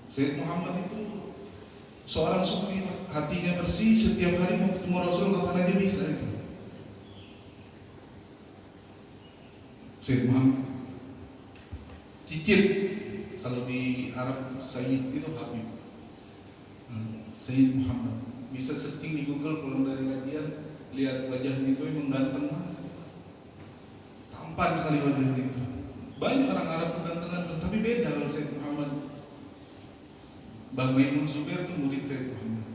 Sayyid Muhammad itu seorang sufi, hatinya bersih, setiap hari mau ketemu Rasul kapan aja bisa itu. Sayyid Muhammad cicit, kalau di Arab itu Sayyid itu Habib. Sayyid Muhammad, bisa searching di Google pulang dari kajian, lihat wajahnya itu memang ganteng banget, tampan sekali wajahnya itu. Banyak orang Arab itu gantengan, tapi beda kalau Sayyid Muhammad. Bang Maimun Zubair itu murid Sayyid Muhammad.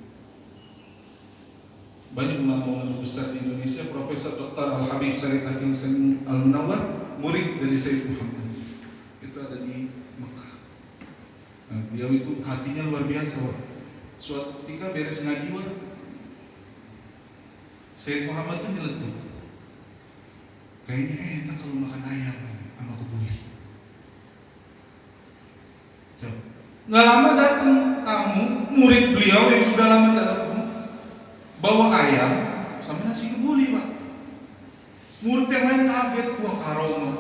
Banyak ulama-ulama besar di Indonesia, Profesor Dr. Al-Habib Syarif Hakim Al-Munawwar, murid dari Sayyid Muhammad. Itu ada di Mekah. Nah, beliau itu hatinya luar biasa. Suatu ketika beres ngaji, Sayyid Muhammad itu nyeletuk, kayaknya enak kalau makan ayam sama kebuli. Nggak lama datang tamu, murid beliau yang sudah lama tidak ketemu, bawa ayam sama nasi kebuli, Pak. Murid yang lain kaget, wah karoma.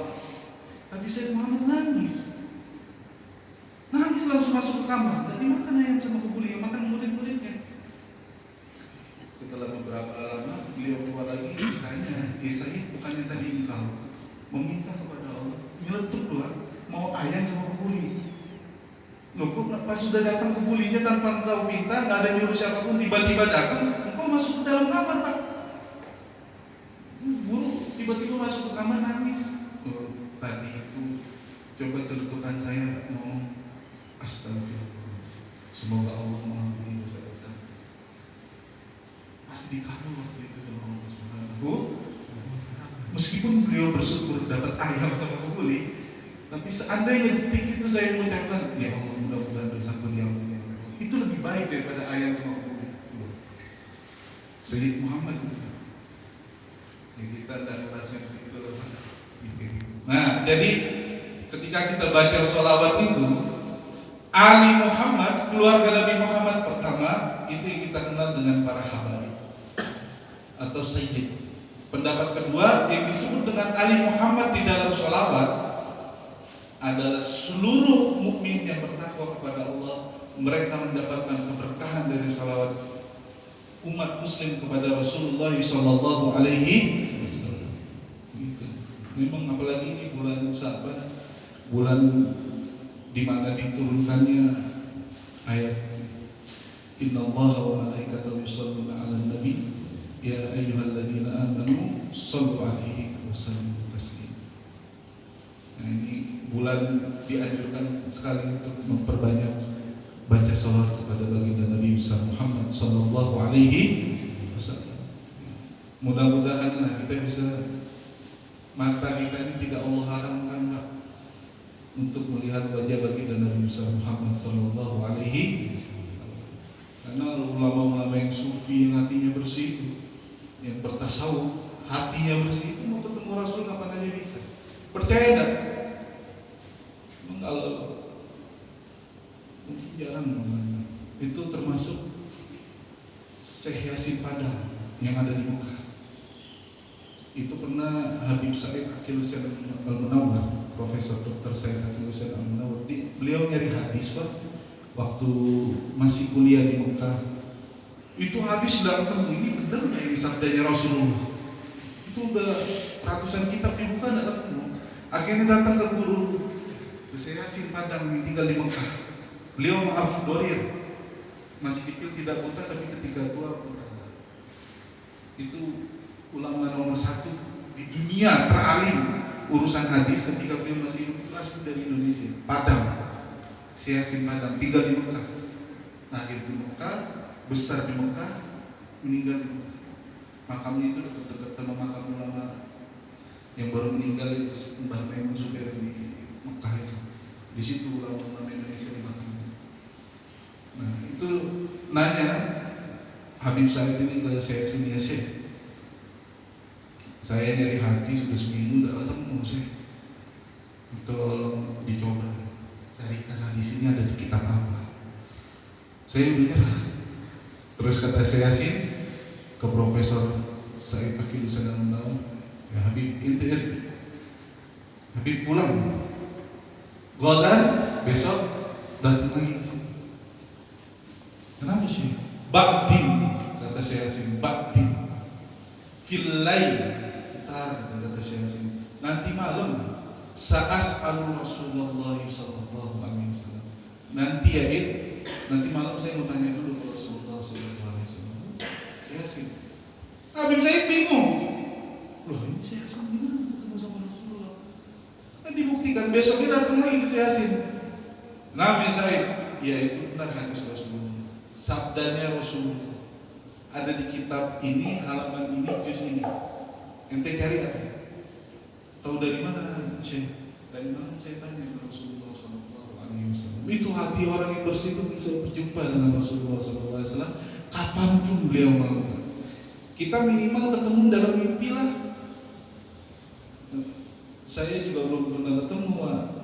Tapi Sayyid Muhammad nangis langsung masuk ke kamar. Jadi makan ayam sama kebuli, yang makan murid-muridnya. Setelah beberapa lama beliau keluar lagi, tanya, Sayyid, bukannya tadi engkau meminta kepada Allah, nyeletuk doang, mau ayam sama kebuli. Loh, kok pas sudah datang kebulinya tanpa engkau minta, nggak ada nyuruh siapapun, tiba-tiba datang, engkau masuk ke dalam kamar, Pak. Guru tiba-tiba masuk ke kamar nangis. Tadi itu coba celetukan saya ngomong, astagfirullah, semoga Allah mengampuni dosa-dosa. Pasti dikabul waktu itu sama Allah Subhanahu. Meskipun beliau bersyukur dapat ayam sama kebuli, tapi seandainya detik itu saya mengucapkan, ya Allah, mudah-mudahan dosaku diampuni, itu lebih baik daripada ayam sama kebuli. Sayyid Muhammad itu. Ya, kita tidak kelasnya ke situ. Nah, jadi ketika kita baca sholawat itu, Ali Muhammad, keluarga Nabi Muhammad pertama, itu yang kita kenal dengan para habaib atau sayyid. Pendapat kedua yang disebut dengan Ali Muhammad di dalam sholawat adalah seluruh mukmin yang bertakwa kepada Allah. Mereka mendapatkan keberkahan dari sholawat umat muslim kepada Rasulullah Sallallahu Alaihi Wasallam. Memang apalagi ini bulan Syaban, bulan di mana diturunkannya ayat Innallaha wa malaikatahu yusholluna 'alan nabi ya ayyuhalladzina amanu shallu 'alaihi wa sallimu taslima. Nah, ini bulan dianjurkan sekali untuk memperbanyak baca salawat kepada baginda Nabi Muhammad sallallahu alaihi wasallam. Mudah-mudahan kita bisa, mata kita ini tidak Allah haramkan, Pak, untuk melihat wajah baginda Nabi Muhammad sallallahu alaihi wasallam. Karena ulama-ulama yang sufi, yang hatinya bersih itu, yang bertasawuf, hatinya bersih itu, mau ketemu Rasul kapan aja bisa. Percaya enggak? Kalau mungkin jarang namanya. Itu termasuk Syekh Yasin Padang yang ada di Mekah. Itu pernah Habib Syarif Hakim Al-Munawwar, Profesor Dr. Syarif Hakim Al-Munawwar, beliau nyari hadis, Pak, waktu masih kuliah di Mekah. Itu hadis sudah ketemu, ini benar nggak ini sabdanya Rasulullah? Itu udah ratusan kitab dibuka nggak ketemu. Akhirnya datang ke guru Syekh Yasin Padang yang tinggal di Mekah. Beliau maaf dorir, masih kecil tidak buta, tapi ketika tua buta. Itu ulama nomor 1 di dunia teralim urusan hadis ketika beliau masih hidup, asli dari Indonesia, Padang. Syekh Yasin Padang tinggal di Mekah, lahir di Mekah, besar di Mekah, meninggal di Mekah. Makamnya itu dekat-dekat sama makam ulama yang baru meninggal itu, Mbah Maimun Zubair di Mekah itu. Di situ ulama-ulama Indonesia di makam. Nah, itu nanya Habib Syarif ini ke saya sini, ya Syekh, saya nyari hadis sudah seminggu tidak ketemu, Syekh, tolong dicoba carikan hadis ini ada di kitab apa. Saya menyerah. Terus kata saya Yasin ke Profesor Syarif Hakim Al-Munawwar, ya Habib, itu Habib pulang, Godan besok datang lagi. Kenapa sih? Ba'din, kata Syekh Yasin, ba'din. Fillail, kata Syekh Yasin. Nanti malam, sa'as'alu Rasulullah sallallahu alaihi wasallam. Nanti ya nanti malam saya mau tanya dulu ke Rasulullah sallallahu alaihi wasallam. Syekh Yasin. Habib saya bingung. Loh, ini Syekh Yasin gimana ketemu sama Rasulullah? Kan dibuktikan besoknya datang lagi ke Syekh Yasin. Namanya Said, ya itu benar hadis Rasulullah. Sabdanya Rasulullah. Ada di kitab ini, halaman ini, juz ini. Ente cari apa? Tahu dari mana Syekh? Dari mana saya tanya ke Rasulullah SAW. Itu hati orang yang bersih itu bisa berjumpa dengan Rasulullah SAW kapanpun beliau mau. Kita minimal ketemu dalam mimpi lah. Saya juga belum pernah ketemu,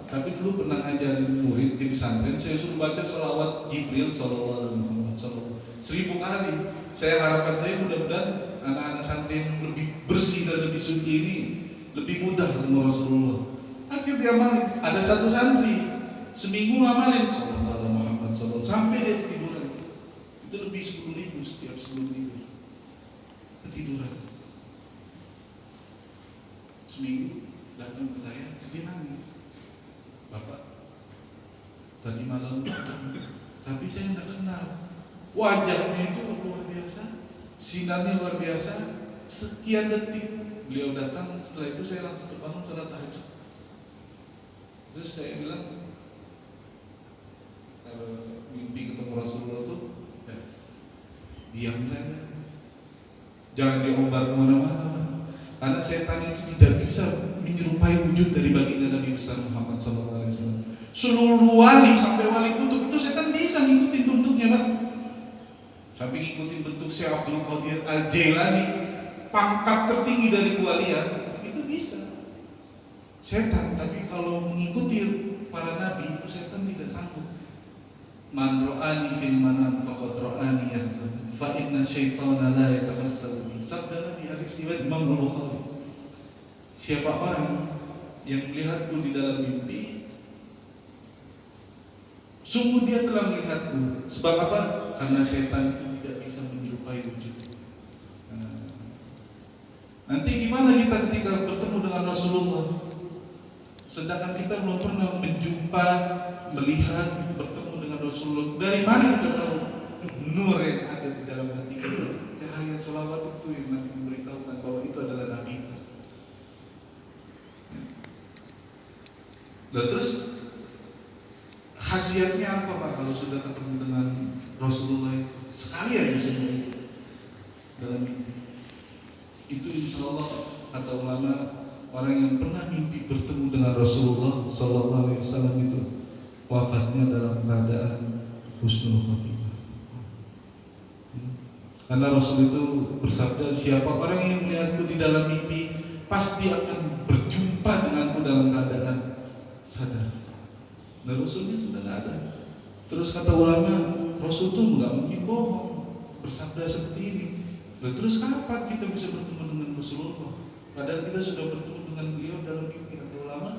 tapi dulu pernah ngajarin murid di pesantren. Saya suruh baca sholawat Jibril Sallallahu Alaihi Wasallam 1000 kali. Saya harapkan saya mudah-mudahan anak-anak santri yang lebih bersih dan lebih suci ini lebih mudah ketemu Rasulullah. Akhirnya dia amalin. Ada satu santri seminggu ngamalin Sallallahu Muhammad Sallallahu sampai dia ketiduran. Itu lebih 10.000 setiap sebelum tidur. Ketiduran. Seminggu datang ke saya, dia nangis. Bapak, tadi malam tapi saya tidak kenal. Wajahnya itu luar biasa, sinarnya luar biasa. Sekian detik beliau datang, setelah itu saya langsung terbangun salat tahajud. Terus saya bilang, kalau mimpi ketemu Rasulullah itu ya, diam saja, jangan diombar kemana-mana, karena setan itu tidak bisa menyerupai wujud dari baginda Nabi besar Muhammad SAW. Seluruh wali sampai wali kutub itu setan bisa ngikutin bentuknya, Pak. Sampai ngikutin bentuk Syekh Abdul Qadir Al-Jailani, pangkat tertinggi dari kewalian, itu bisa setan. Tapi kalau mengikuti para nabi itu setan tidak sanggup. Man ra'ani fil manam faqad ra'ani yahzan fa inna syaitana la yatamassalu bi. Sabda Nabi hadis riwayat Imam Bukhari. Siapa orang yang melihatku di dalam mimpi, sungguh dia telah melihatku. Sebab apa? Karena setan itu tidak bisa menyerupai wujud. Nanti gimana kita ketika bertemu dengan Rasulullah, sedangkan kita belum pernah menjumpa, melihat, bertemu dengan Rasulullah. Dari mana kita tahu nur yang ada di dalam hati kita? Cahaya sholawat itu yang nanti memberitahukan bahwa itu adalah Nabi. Lalu terus khasiatnya apa, Pak, kalau sudah ketemu dengan Rasulullah itu? Sekali aja semua dalam mimpi. Itu insya Allah kata ulama, orang yang pernah mimpi bertemu dengan Rasulullah Sallallahu Alaihi Wasallam itu wafatnya dalam keadaan husnul khotimah. Karena Rasul itu bersabda, siapa orang yang melihatku di dalam mimpi pasti akan berjumpa denganku dalam keadaan sadar. Dan Rasulnya sudah tidak ada. Terus kata ulama, Rasul itu nggak mungkin bohong bersabda seperti ini. Lalu terus kapan kita bisa bertemu dengan Rasulullah? Padahal kita sudah bertemu dengan beliau dalam mimpi. Kata ulama,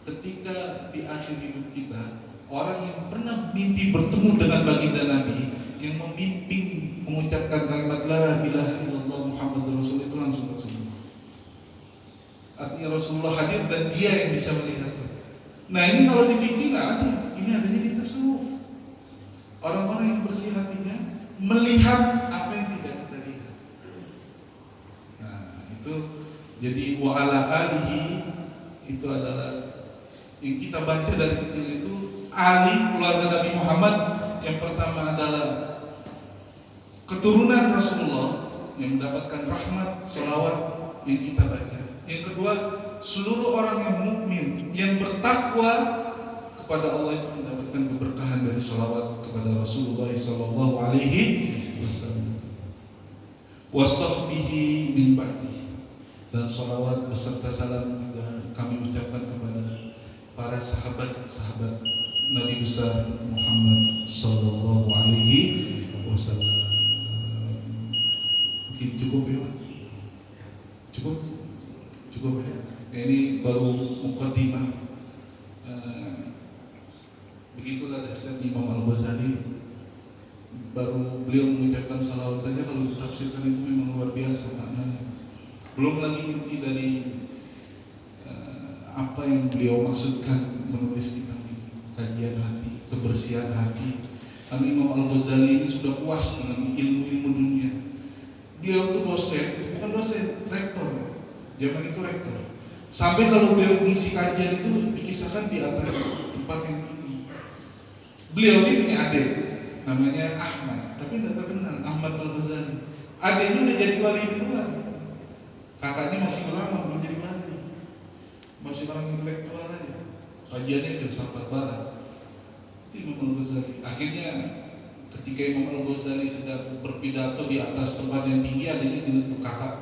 ketika di akhir hidup kita, orang yang pernah mimpi bertemu dengan baginda Nabi, yang membimbing mengucapkan kalimat la ilaha illallah Muhammadur Rasul, itu langsung Rasulullah. Artinya Rasulullah hadir dan dia yang bisa melihatnya. Nah ini kalau di fikih nggak ada, ini adanya di tasawuf. Orang-orang yang bersih hatinya melihat apa yang tidak kita lihat. Nah itu jadi wa ala alihi itu adalah yang kita baca dari kecil itu. Ali keluarga Nabi Muhammad yang pertama adalah keturunan Rasulullah yang mendapatkan rahmat salawat yang kita baca. Yang kedua, seluruh orang yang mukmin yang bertakwa kepada Allah itu mendapatkan keberkahan dari salawat kepada Rasulullah Sallallahu Alaihi Wasallam. Wasahbihi min ba'di, dan salawat beserta salam juga kami ucapkan kepada para sahabat-sahabat Nabi besar Muhammad Sallallahu Alaihi Wasallam. Mungkin cukup ya, Pak? Cukup ya. Ini baru muqaddimah. Begitulah dasar Imam Al-Ghazali baru beliau mengucapkan salawat saja kalau ditafsirkan itu memang luar biasa maknanya. Belum lagi inti dari apa yang beliau maksudkan menulis kitab ini, kajian hati, kebersihan hati. Karena Imam Al-Ghazali ini sudah puas dengan ilmu-ilmu dunia. Beliau itu dosen, bukan dosen, rektor. Zaman itu rektor. Sampai kalau beliau mengisi kajian itu dikisahkan di atas tempat yang tinggi. Beliau ini punya adik, namanya Ahmad, tapi tidak terkenal, Ahmad Al-Ghazali. Adiknya udah jadi wali duluan. Kakaknya masih ulama, belum jadi wali. Masih orang intelektual aja. Kajiannya filsafat barat. Itu Imam Al-Ghazali. Akhirnya ketika Imam Al-Ghazali sedang berpidato di atas tempat yang tinggi, adiknya diletuk, kakak,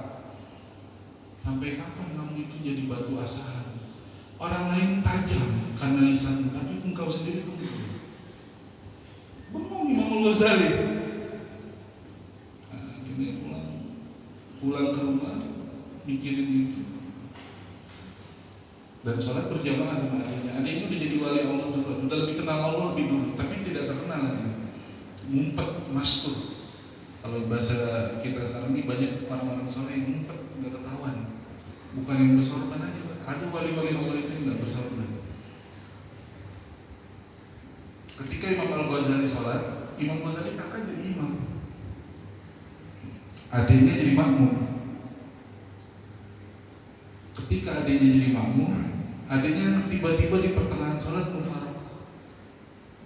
sampai kapan kamu itu jadi batu asahan? Orang lain tajam karena lisannya, tapi engkau sendiri tuh bengong Imam Al-Ghazali. Akhirnya pulang ke rumah mikirin itu dan sholat berjamaah sama adiknya. Adiknya udah jadi wali Allah dulu, udah lebih kenal Allah lebih dulu, tapi tidak terkenal lagi. Ngumpet, mastur. Kalau bahasa kita sekarang ini banyak orang-orang soleh yang ngumpet, nggak ketahuan. Bukan yang bersorban aja, ada wali-wali Allah itu yang nggak bersorban. Ketika Imam Al-Ghazali sholat, Imam Ghazali kakak jadi imam, adiknya jadi makmum. Ketika adiknya jadi makmum, adiknya tiba-tiba di pertengahan sholat mufaraq,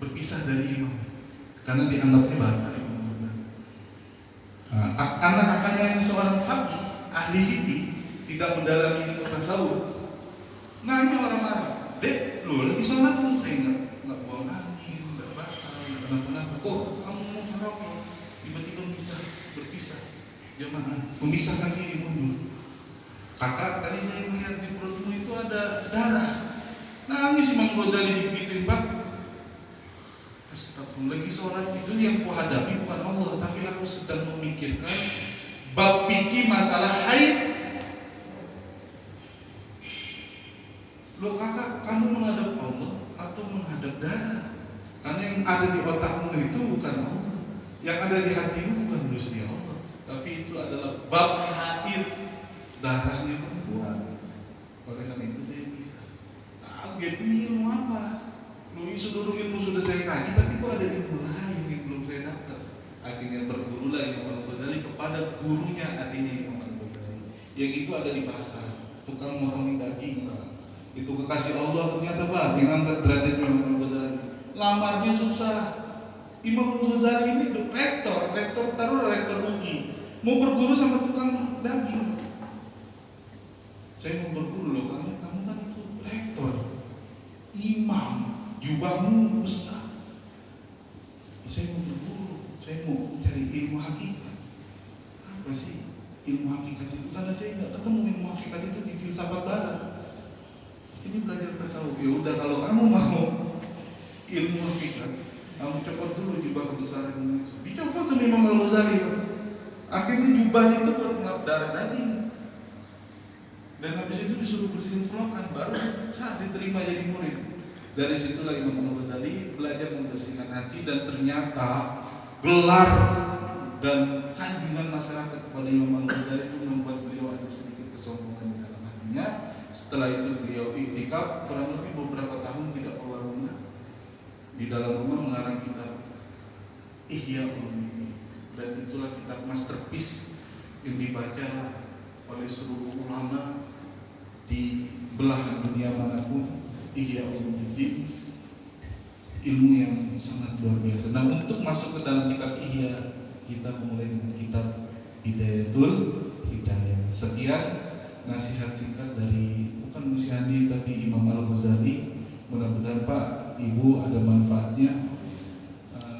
berpisah dari imam karena dianggapnya batal Imam Ghazali. Karena kakaknya yang seorang faqih, ahli fikih, tidak mendalami ilmu tasawuf, nanya orang Arab, dek, lu lagi sholat lu, saya nggak buang angin, nggak batal, nggak kenapa-napa, kok kamu mau faraq, tiba-tiba berpisah, jamaah, memisahkan diri mundur. Kakak, tadi saya melihat di perutmu itu ada darah. Nangis Imam Ghazali digituin, Pak. Astagfirullah, lagi sholat itu yang kuhadapi bukan Allah, tapi aku sedang memikirkan bab fikih masalah haid. Loh kakak, kamu menghadap Allah atau menghadap darah? Karena yang ada di otakmu itu bukan Allah, yang ada di hatimu bukan Gusti Allah, tapi itu adalah bab haid. Darahnya perempuan. Oleh karena itu saya bisa. Kaget, ini ilmu apa? Seluruh ilmu sudah saya kaji, tapi kok ada ilmu lain yang belum saya dapat. Akhirnya bergurulah Imam Al-Ghazali kepada gurunya adiknya Imam Al-Ghazali, yang itu ada di pasar, tukang motongin daging. Itu kekasih Allah ternyata, Pak, yang angkat derajat Imam Al-Ghazali. Lamarnya susah. Imam Al-Ghazali ini rektor taruh rektor UI, mau berguru sama tukang daging. Saya mau berguru loh, kamu kan itu rektor, imam, jubahmu besar. Saya mau berguru, saya mau cari ilmu hakikat. Apa sih ilmu hakikat itu? Karena saya nggak ketemu ilmu hakikat itu di filsafat barat. Ini belajar tasawuf. Ya udah, kalau kamu mau ilmu hakikat, kamu copot dulu jubah kebesaran itu. Dicopot sama Imam Al-Ghazali. Akhirnya jubahnya itu buat ngelap darah daging. Dan habis itu disuruh bersihin selokan, baru saat diterima jadi murid. Dari situlah Imam Al-Ghazali belajar membersihkan hati, dan ternyata gelar dan sanjungan masyarakat kepada Imam Al-Ghazali itu membuat beliau ada sedikit kesombongan di dalam hatinya. Setelah itu beliau iktikaf kurang lebih beberapa tahun tidak keluar rumah. Di dalam rumah mengarang kitab Ihya Ulumuddin, dan itulah kitab masterpiece yang dibaca oleh seluruh ulama di belahan dunia manapun. Ihya Ulumuddin, ilmu yang sangat luar biasa. Nah, untuk masuk ke dalam kitab Ihya, kita mulai dengan kitab Hidayatul Hidayah. Sekian nasihat singkat dari bukan Musyadi tapi Imam Al-Ghazali. Mudah-mudahan Pak, Ibu ada manfaatnya.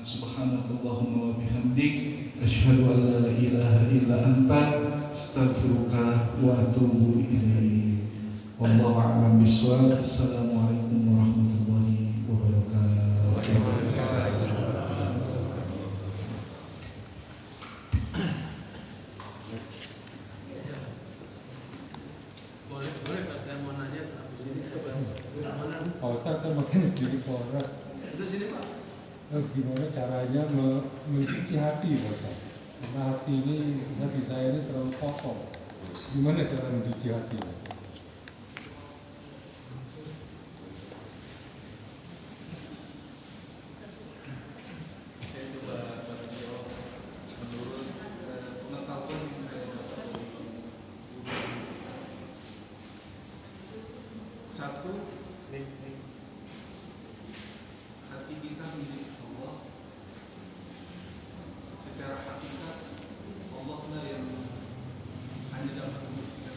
Subhanakallahumma wa bihamdik, asyhadu an la ilaha illa anta, astaghfiruka wa atubu ilaik. Wallahu a'lam bishawab. Assalamualaikum warahmatullahi wabarakatuh. Boleh Pak, saya mau nanya habis ini siapa? Pak Ustaz, saya mau tanya sedikit Pak Ustaz. Udah sini Pak. gimana caranya mencuci hati Bapak? Karena hati saya ini terlalu kotor. Gimana cara mencuci hati Bapak? Saya coba jawab menurut pengetahuan yang saya dapat. Satu, hati kita milik Allah. Secara hakikat Allah benar yang hanya dapat membersihkan.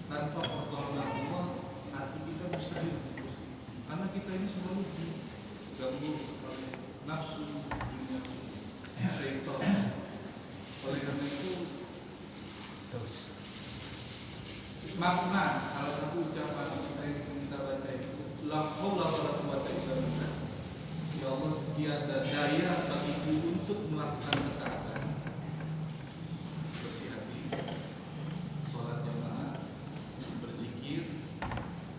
Tanpa pertolongan Allah, hati kita mustahil bersih. Karena kita ini selalu diganggu oleh nafsu, dunia, syaitan. Oleh karena itu, makna salah satu ucapan kita yang kita baca itu, la haula wala quwwata illa billah. Ya Allah, tiada daya bagiku untuk melakukan ketaatan. Bersih hati, sholat jamaah, berzikir,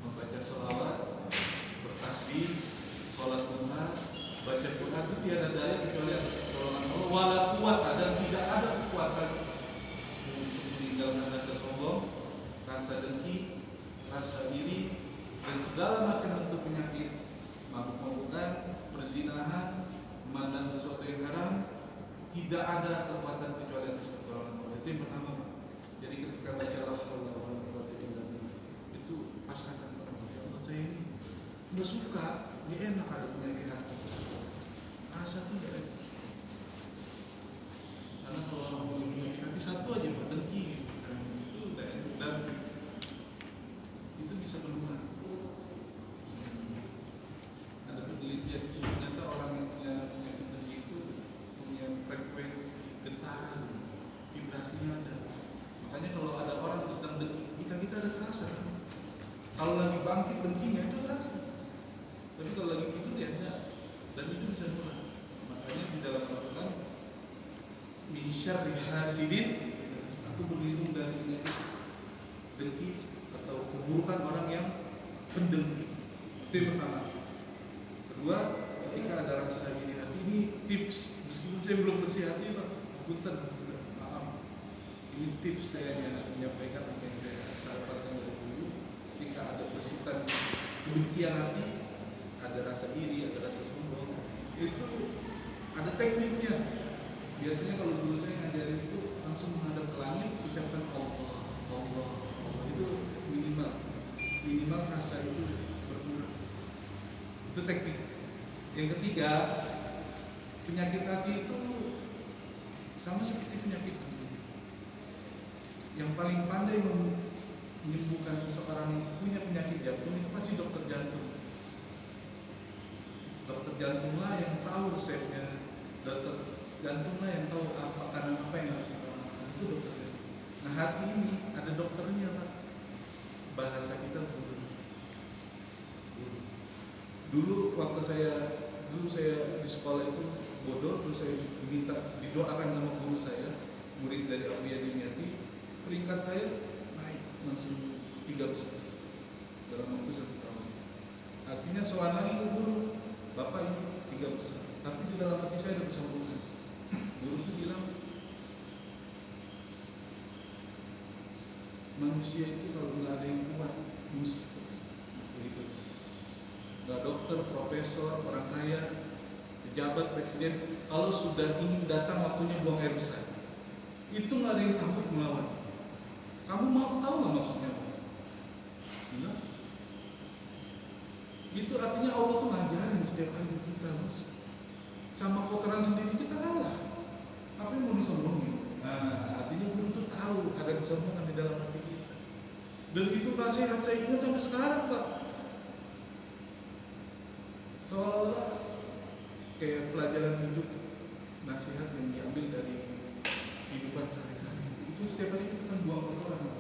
membaca sholawat, bertasbih, sholat duha, baca Quran, itu tiada daya kecuali atas pertolongan Allah. Wala quwwata, dan tidak ada kekuatan untuk meninggalkan rasa sombong, rasa dengki, rasa iri, dan segala macam bentuk penyakit, mabuk-mabukan, perzinahan, memandang sesuatu yang haram. Tidak ada kekuatan kecuali atas pertolongan Allah. Itu yang pertama. Jadi ketika baca la haula wala quwwata illa billah, itu pasrahkan kepada Allah. Ya Allah, saya ini nggak suka, nggak enak ada penyakit hati. Rasa tidak enak. Karena kalau orang punya penyakit hati satu aja berdengki, itu udah enak. Dan itu bisa berubah. Ada penelitian itu ternyata orang yang punya penyakit dengki itu punya frekuensi getaran, vibrasinya ada. Makanya kalau ada orang yang sedang dengki, kita ada terasa. Kalau lagi bangkit dengkinya itu terasa. Tapi kalau lagi tidur ya enggak. Dan itu bisa berubah. Makanya di dalam Al-Quran, min syarri hasidin, aku berlindung dari penyakit dengki atau keburukan orang yang pendengki. Itu yang pertama. Kedua, ketika ada rasa iri hati, ini tips. Meskipun saya belum bersih hati, Pak, punten, maaf. Ini tips saya menyampaikan apa yang saya dapatkan dari dulu. Ketika ada persitan kebencian hati, ada rasa iri, ada rasa sombong, itu ada tekniknya. Biasanya kalau dulu saya ngajarin itu langsung menghadap ke langit, ucapkan Allah, Allah, Allah. Itu minimal rasa itu berkurang. Itu teknik. Yang ketiga, penyakit hati itu sama seperti penyakit jantung. Yang paling pandai menyembuhkan seseorang yang punya penyakit jantung itu pasti dokter jantung. Dokter jantunglah yang tahu resepnya. Dokter jantunglah yang tahu apa yang harus dilakukan. Itu dokter jantung. Nah, hati ini ada dokternya, Pak. Bahasa kita guru. Dulu waktu saya di sekolah itu bodoh, terus saya diminta didoakan sama guru saya, murid dari Aulia Diniati, peringkat saya naik langsung 3 besar dalam waktu 1 tahun. Artinya soal lagi ke guru, Bapak ini 3 besar. Tapi di dalam hati saya ada kesombongan. Guru itu bilang, manusia itu kalau nggak ada yang kuat, begitu. Nggak dokter, profesor, orang kaya, pejabat, presiden, kalau sudah ingin datang waktunya buang air besar, itu nggak ada yang sanggup melawan. Kamu mau tahu nggak maksudnya apa? Gila. Itu artinya Allah tuh ngajarin setiap hari kita, Bos. Sama kotoran sendiri kita kalah. Apa yang mau disombongin? Nah, artinya guru tuh tahu ada kesombongan di dalam hati kita. Dan itu nasihat saya ingat sampai sekarang, Pak. Seolah-olah kayak pelajaran hidup, nasihat yang diambil dari kehidupan sehari-hari. Itu setiap hari kita kan buang kotoran.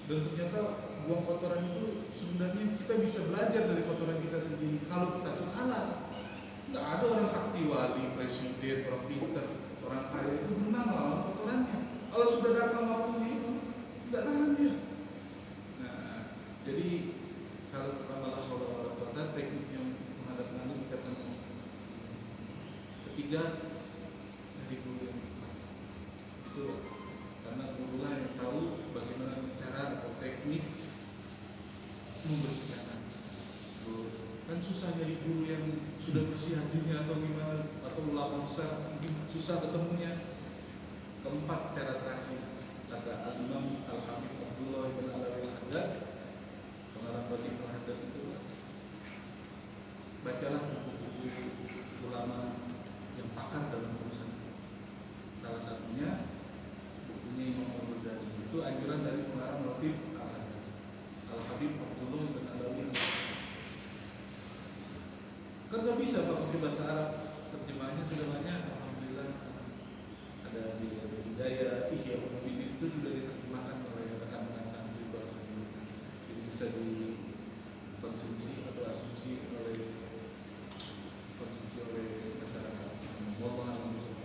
Dan ternyata buang kotoran itu sebenarnya kita bisa belajar dari kotoran kita sendiri. Kalau kita tuh salah, nggak ada orang sakti wali, presiden, orang pintar, orang kaya itu menang lawan kotorannya. Kalau sudah datang waktunya itu, nggak tahan dia. Nah, jadi kalau pertama lah kalau teknik yang menghadap langit ucapkan ketiga, cari guru yang tepat. Itu karena gurulah yang tahu bagaimana cara atau teknik membersihkan hati. Kan susah nyari guru yang sudah bersih hatinya atau gimana, atau ulama besar mungkin susah ketemunya. Keempat, cara terakhir kata Al-Imam Al-Habib Abdullah bin Alawi Al-Haddad, pengarang batin Al-Haddad itu, bacalah buku-buku ulama yang pakar dalam urusan. Salah satunya bukunya Imam Al-Ghazali. Itu anjuran dari pengarang batin Al-Haddad, Al-Habib Abdullah bin Alawi Al-Haddad. Kan nggak bisa Pak pakai bahasa Arab, terjemahannya sudah banyak, alhamdulillah. Ada di Hidayah, Ihya Ulumuddin itu sudah diterjemahkan oleh rekan-rekan santri Bapak. Jadi bisa dikonsumsi atau asumsi oleh masyarakat. Wallahu a'lam bishawab.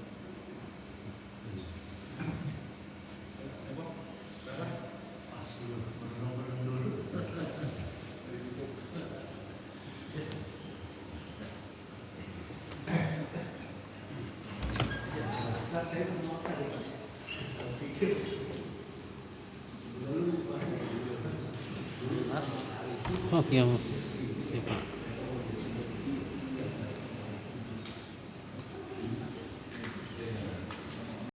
Oke, siapa?